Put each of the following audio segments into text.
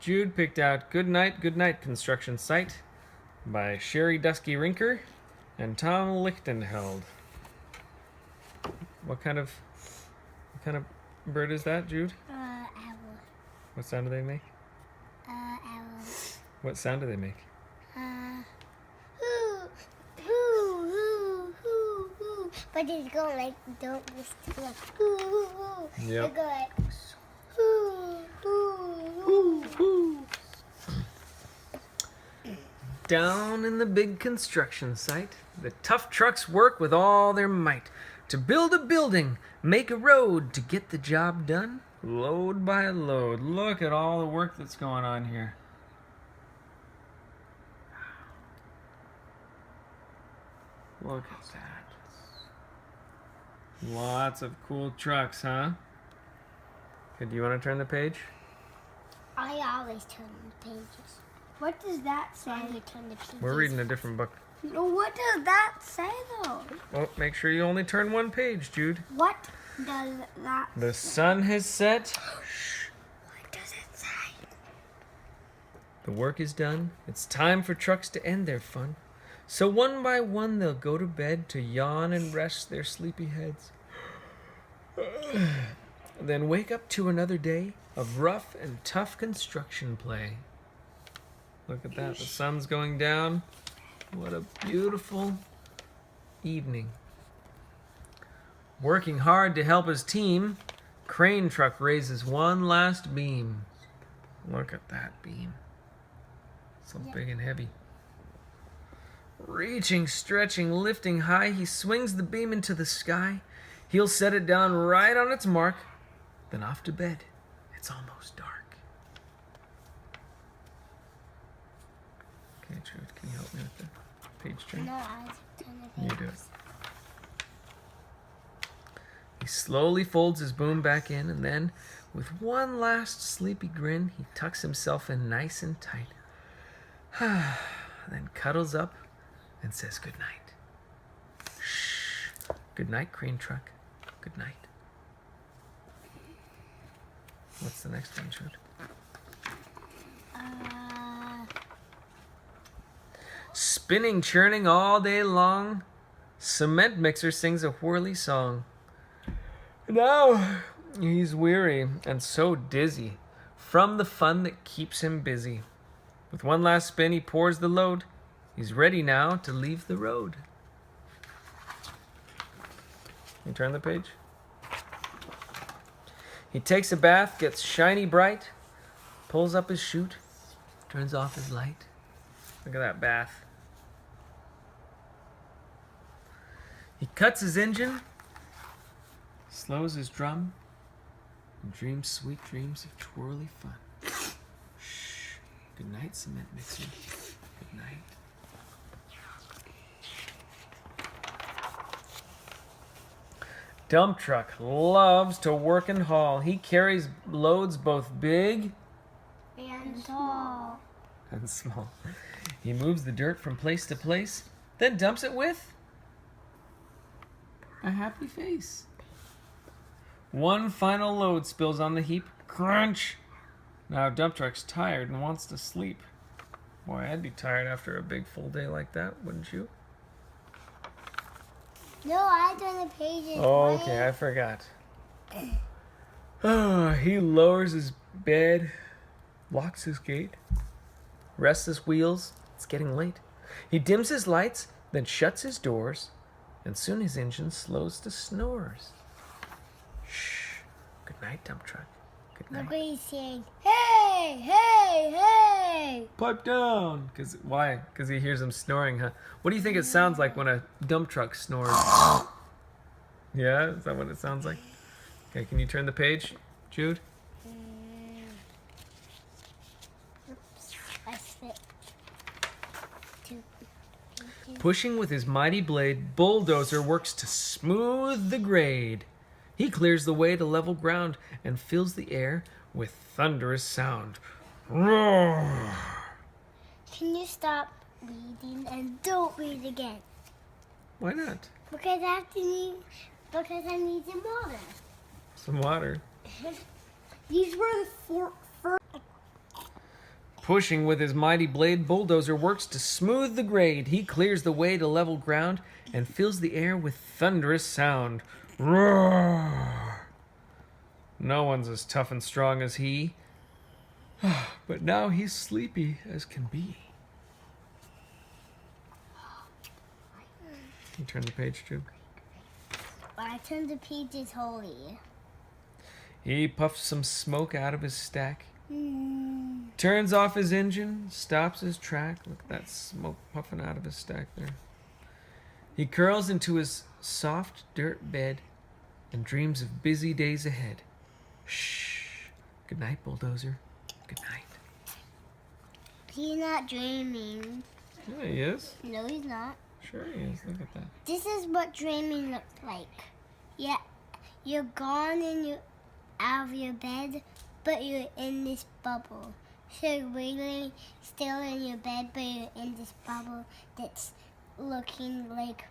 Jude picked out Goodnight, Goodnight construction site by Sherry Dusky Rinker and Tom Lichtenheld. What kind of bird is that, Jude? Owl. What sound do they make? Owl. What sound do they make? Hoo. But it's going like, don't just go hoo. Yep. They go like, hoo. Down in the big construction site, the tough trucks work with all their might to build a building, make a road, to get the job done, load by load. Look at all the work that's going on here. Look at that. Lots of cool trucks, huh? Okay, do you want to turn the page? I always turn the pages. What does that say? I turn the pages. We're reading a different book. No, what does that say though? Well, make sure you only turn one page, Jude. What does that The sun has set. What does it say? The work is done. It's time for trucks to end their fun. So one by one they'll go to bed to yawn and rest their sleepy heads. Then wake up to another day of rough and tough construction play. Look at that. The sun's going down. What a beautiful evening. Working hard to help his team, crane truck raises one last beam. Look at that beam. So big and heavy. Reaching, stretching, lifting high, he swings the beam into the sky. He'll set it down right on its mark, then off to bed. It's almost dark. Okay, Jude, can you help me with the page turn? No, I turn the You pages. do it. He slowly folds his boom back in, and then, with one last sleepy grin, he tucks himself in nice and tight. Then cuddles up and says goodnight. Shh. Good night, crane truck. Good night. What's the next one, Jude? Spinning, churning all day long, cement mixer sings a whirly song. Now he's weary and so dizzy from the fun that keeps him busy. With one last spin, he pours the load. He's ready now to leave the road. You turn the page. He takes a bath, gets shiny bright, pulls up his chute, turns off his light. Look at that bath. He cuts his engine, slows his drum, and dreams sweet dreams of twirly fun. Shh. Good night, cement mixer. Good night. Dump truck loves to work and haul. He carries loads both big And tall. and small. He moves the dirt from place to place, then dumps it with a happy face. One final load spills on the heap. Crunch! Now dump truck's tired and wants to sleep. Boy, I'd be tired after a big full day like that, wouldn't you? No, I turn the pages. Oh, okay, I forgot. Oh, he lowers his bed, locks his gate, rests his wheels. It's getting late. He dims his lights, then shuts his doors, and soon his engine slows to snores. Shh. Good night, dump truck. Good Look night. what he's saying. Hey, hey, hey. Pipe down. Why? Because he hears him snoring, huh? What do you think it sounds like when a dump truck snores? Yeah? Is that what it sounds like? Okay, can you turn the page, Jude? Oops, I slipped. Pushing with his mighty blade, Bulldozer works to smooth the grade. He clears the way to level ground and fills the air with thunderous sound. Roar! Can you stop reading and don't read again? Why not? Because I need some water. Some water. These were the Pushing with his mighty blade, Bulldozer works to smooth the grade. He clears the way to level ground and fills the air with thunderous sound. Roar! No one's as tough and strong as he. But now he's sleepy as can be. You turn the page, Drew. When I turn the page, it's holy. He puffs some smoke out of his stack. Turns off his engine, stops his track. Look at that smoke puffing out of his stack there. He curls into his soft dirt bed and dreams of busy days ahead. Shh. Good night, Bulldozer. Good night. He's not dreaming. Yeah, he is. No, he's not. Sure he is. Look at that. This is what dreaming looks like. Yeah, you're gone and you're out of your bed, but you're in this bubble. So you're really still in your bed, but you're in this bubble that's looking like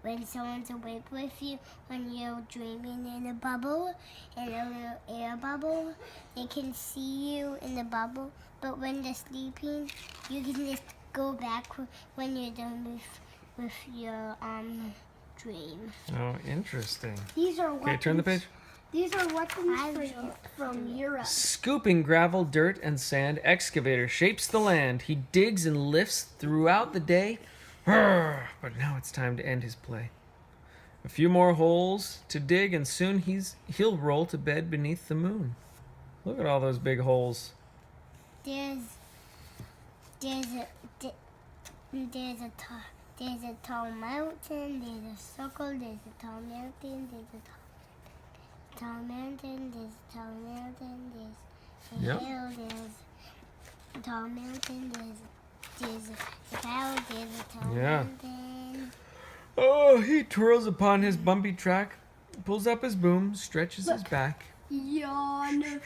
when someone's awake with you, when you're dreaming in a bubble, in a little air bubble, they can see you in the bubble, but when they're sleeping, you can just go back when you're done with your dream. Oh, interesting. These are Okay, turn the page. These are weapons from Europe. Scooping gravel, dirt, and sand, Excavator shapes the land. He digs and lifts throughout the day. But now it's time to end his play. A few more holes to dig, and soon he'll roll to bed beneath the moon. Look at all those big holes. There's a tall mountain. There's a circle. There's a tall mountain. There's a tall mountain. There's a tall mountain. There's a Yep. hill. There's a tall mountain. There's a cloud. There's a tall Yeah. mountain. Oh, he twirls upon his bumpy track, pulls up his boom, stretches his back. Yawn.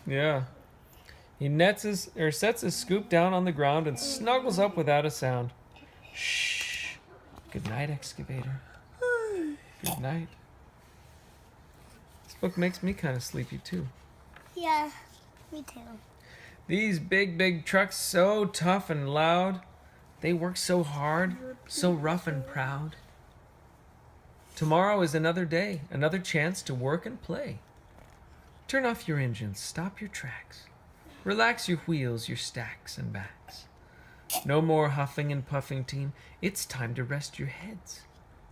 Yeah. He sets his scoop down on the ground and snuggles up without a sound. Shh. Good night, Excavator. Good night. This book makes me kind of sleepy too. Yeah, me too. These big trucks, so tough and loud. They work so hard, so rough and proud. Tomorrow is another day, another chance to work and play. Turn off your engines, stop your tracks. Relax your wheels, your stacks and backs. No more huffing and puffing, team. It's time to rest your heads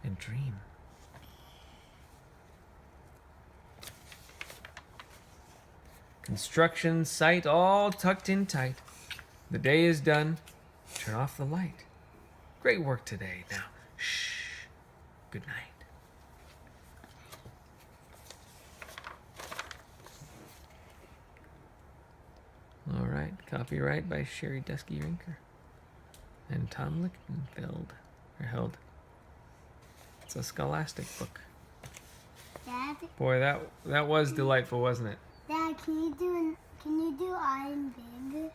and dream. Construction site all tucked in tight. The day is done. Turn off the light. Great work today. Now, shh. Good night. All right. Copyright by Sherry Dusky Rinker and Tom Lichtenfeld. Or Held. It's a scholastic book. Dad, Boy, that was delightful, wasn't it? Dad, can you do I'm big?